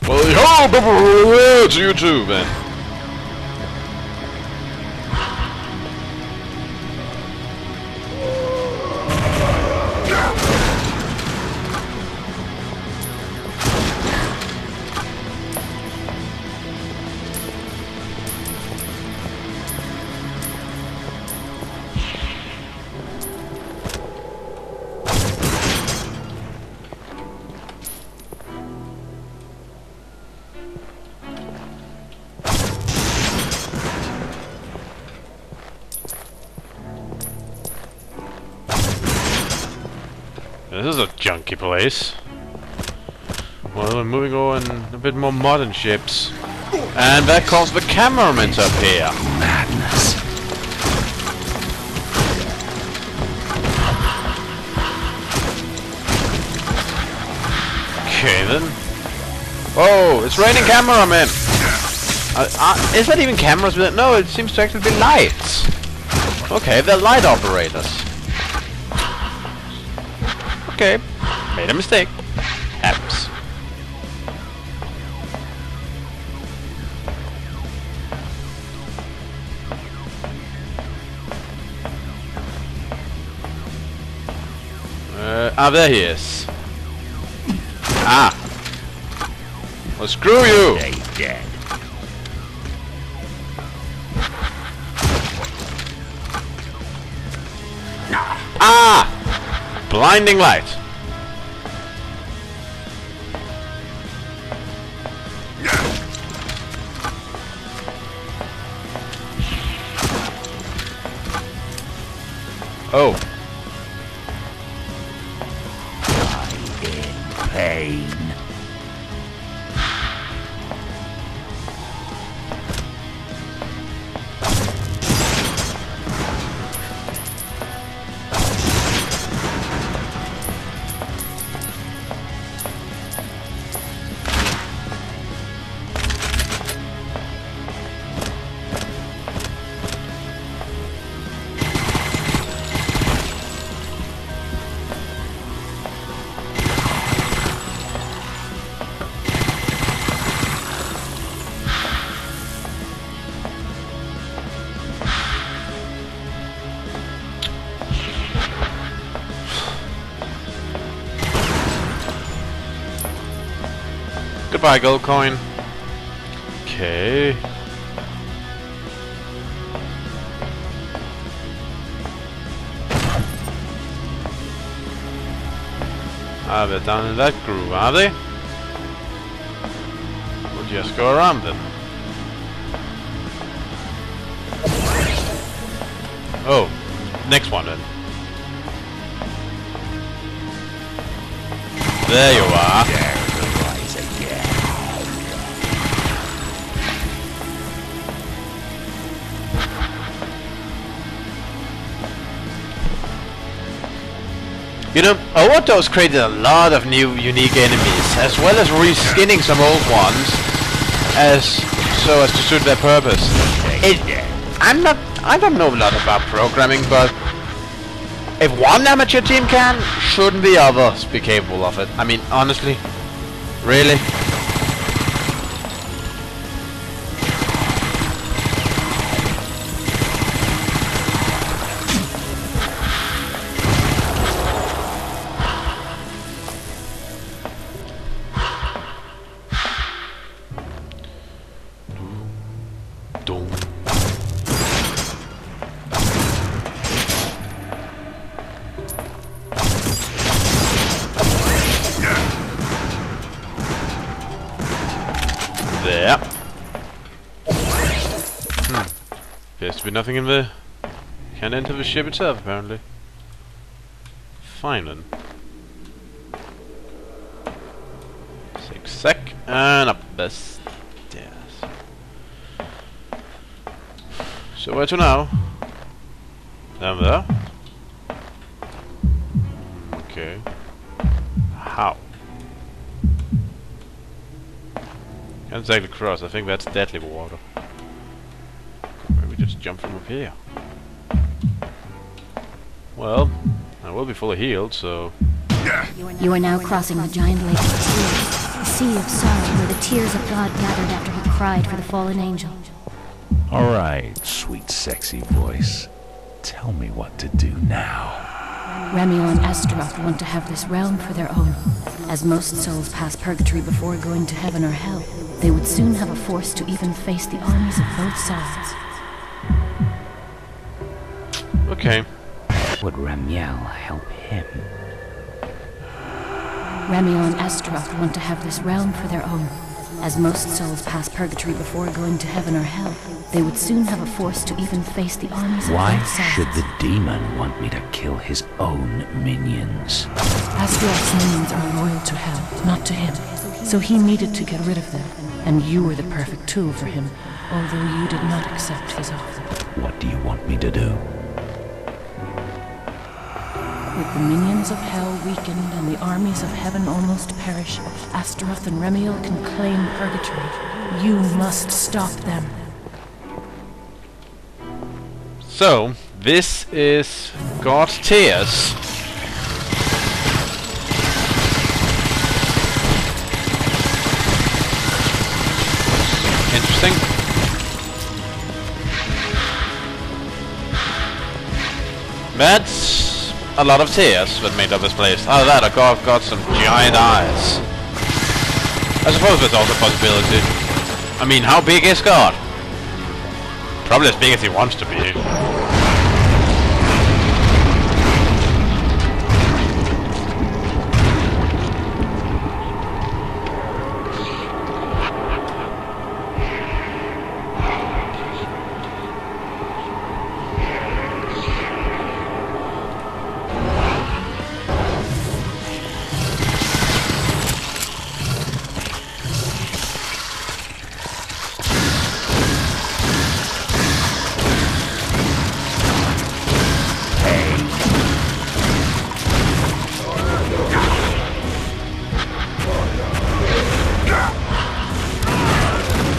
Well, to you too, man. This is a junky place. Well, we're moving on a bit more modern ships. And that calls the cameramans up here. Madness. Okay then. Oh, it's raining cameramen! Is that even cameras? No, it seems to actually be lights. Okay, they're light operators. Okay, made a mistake. Happens. There he is. Ah! Well, screw you! They dead. Ah! Blinding light. Oh. I'm in pain. Goodbye, gold coin. Okay. Ah, they're down in that groove, are they? We'll just go around them. Oh, next one then. There you are. Dare to rise again. You know, Overdose's created a lot of new unique enemies, as well as reskinning some old ones, so as to suit their purpose. I don't know a lot about programming, but if one amateur team can, shouldn't the others be capable of it? I mean, honestly, really? There. Appears to be nothing in there. Can't enter the ship itself, apparently. Fine then. 6 sec, and up the stairs. So where to now? Down there? Okay. How? Can't exactly cross, I think that's deadly water. Maybe just jump from up here. Well, I will be fully healed, so You are now crossing the giant lake of tears, the sea of sorrow where the tears of God gathered after he cried for the fallen angel. Alright, sweet sexy voice. Tell me what to do now. Remiel and Astaroth want to have this realm for their own. As most souls pass purgatory before going to heaven or hell, they would soon have a force to even face the armies of both sides. Okay. Would Remiel help him? Remiel and Astaroth want to have this realm for their own. As most souls pass purgatory before going to heaven or hell, they would soon have a force to even face the armies of Why both sides. should the demon want me to kill his own minions? Astaroth's minions are loyal to hell, not to him. So he needed to get rid of them, and you were the perfect tool for him, although you did not accept his offer. What do you want me to do? With the minions of hell weakened and the armies of heaven almost perish, Astaroth and Remiel can claim purgatory. You must stop them. So, this is God's tears. Interesting. That's a lot of tears that made up this place. Oh, that, I've got some giant eyes. I suppose that's also a possibility. I mean, how big is God? Probably as big as he wants to be.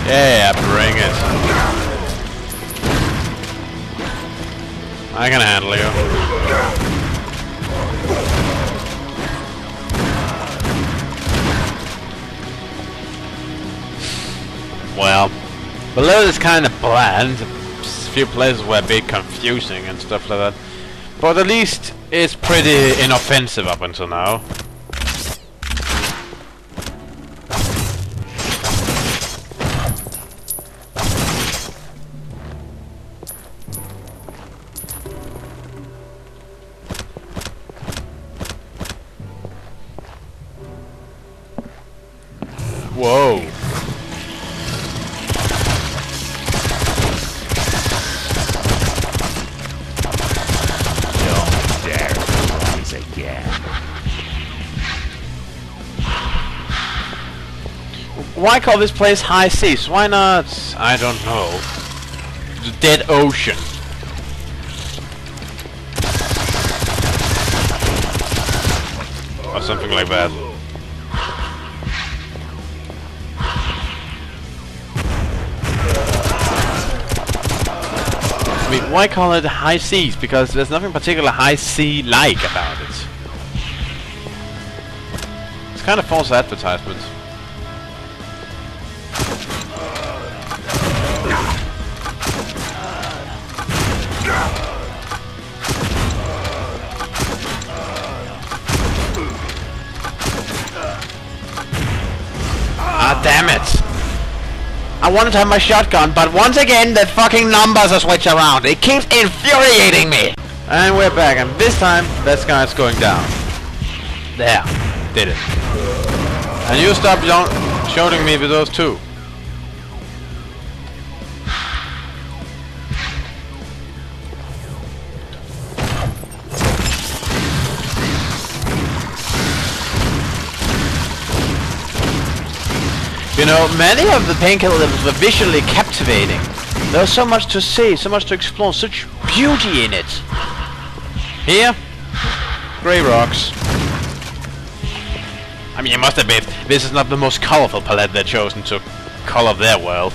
Yeah, bring it. I can handle you. Well, below is kind of bland. A few places were a bit confusing and stuff like that. But at least it's pretty inoffensive up until now. Whoa. Don't dare rise again. Why call this place high seas? Why not, I don't know, the dead ocean? Or something like that. I mean, why call it high seas? Because there's nothing particular high sea-like about it. It's kind of false advertisement. Ah, damn it! I wanted to have my shotgun, but once again the fucking numbers are switched around. It keeps infuriating me! And we're back, and this time that guy's going down. There. Did it. And you stop shooting me with those two. You know, many of the Painkiller levels were visually captivating. There was so much to see, so much to explore, such beauty in it. Here, grey rocks. I mean, you must admit, this is not the most colorful palette they've chosen to color their world.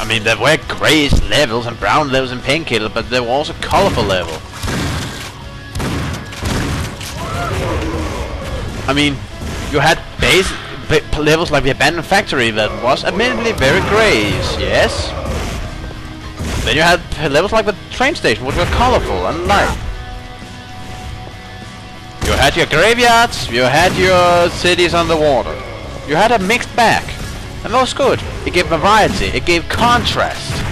I mean, there were greyish levels and brown levels in Painkiller, but there were also colorful levels. I mean, you had levels like the abandoned factory that was admittedly very grey, yes. Then you had levels like the train station, which were colorful and light. You had your graveyards, you had your cities underwater. You had a mixed bag, and that was good. It gave variety, it gave contrast.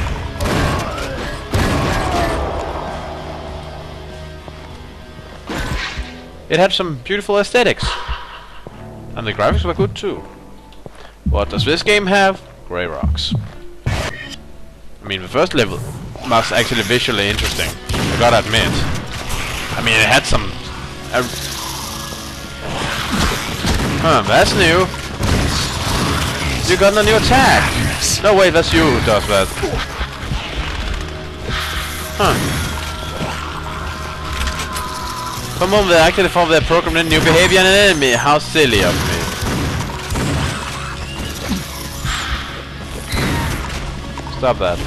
It had some beautiful aesthetics. And the graphics were good too. What does this game have? Grey rocks. I mean, the first level was actually visually interesting, I gotta admit. I mean, it had some... that's new. You got a new attack. No, wait, that's you who does that. Come on, they actually found their programmed in new behavior and an enemy. How silly of me. Stop that.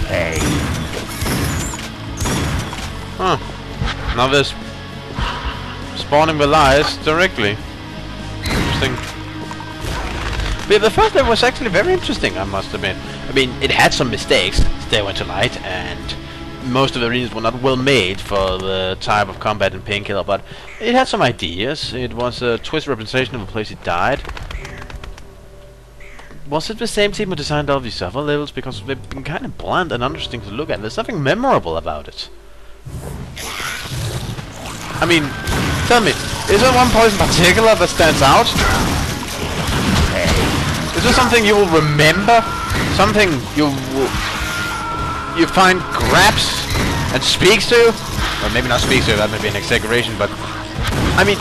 Hey. Now they're spawning the lies directly. Interesting. But the first level was actually very interesting, I must admit. I mean, it had some mistakes, Stairway to Light, and most of the arenas were not well made for the type of combat in Painkiller, but it had some ideas. It was a twisted representation of a place it died. Was it the same team who designed all these other levels? Because they've been kind of bland and interesting to look at. There's nothing memorable about it. I mean, tell me, is there one place in particular that stands out? Is there something you will remember? Something you find grabs and speaks to you? Or maybe not speaks to you, that may be an exaggeration, but... I mean,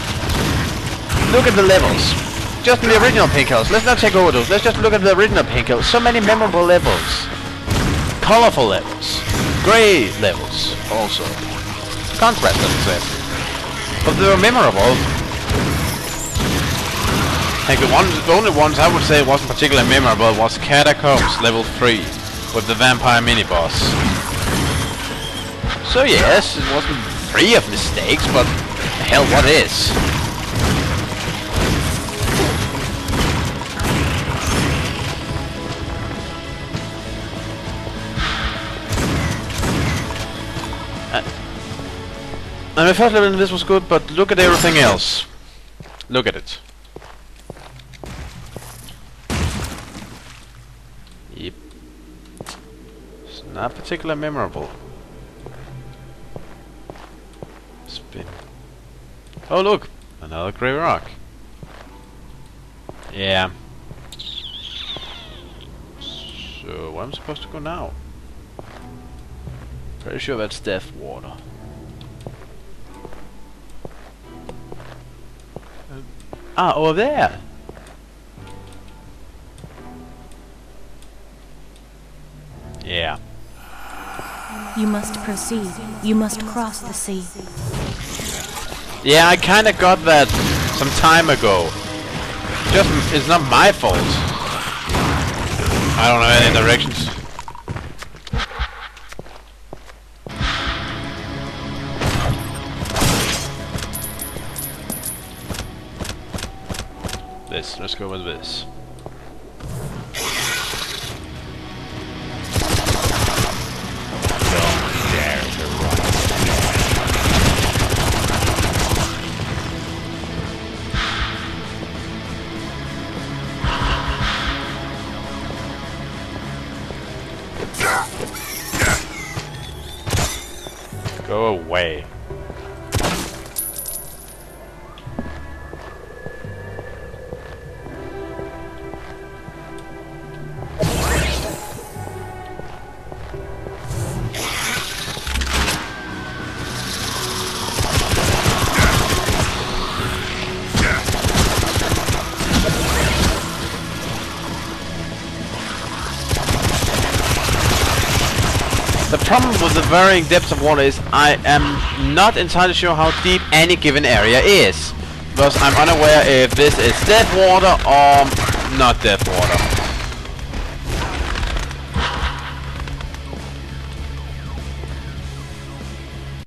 look at the levels. Just in the original Painkillers. Let's not take over those. Let's just look at the original Painkillers. So many memorable levels. Colorful levels. Grey levels, also. Contrast, as I said. But they were memorable. Like the only ones I would say wasn't particularly memorable was Catacombs level 3 with the vampire mini-boss. So yes, it wasn't free of mistakes, but hell, what is? And the first level in this was good, but look at everything else. Look at it. Yep. It's not particularly memorable. Spin. Oh look! Another grey rock. Yeah. So, where am I supposed to go now? Pretty sure that's Death Water. Over there! Yeah. You must proceed. You must cross the sea. Yeah, I kinda got that some time ago. It's not my fault. I don't know any directions. Let's go with this. Don't dare to run. Go away. The problem with the varying depths of water is I am not entirely sure how deep any given area is, because I'm unaware if this is dead water or not dead water.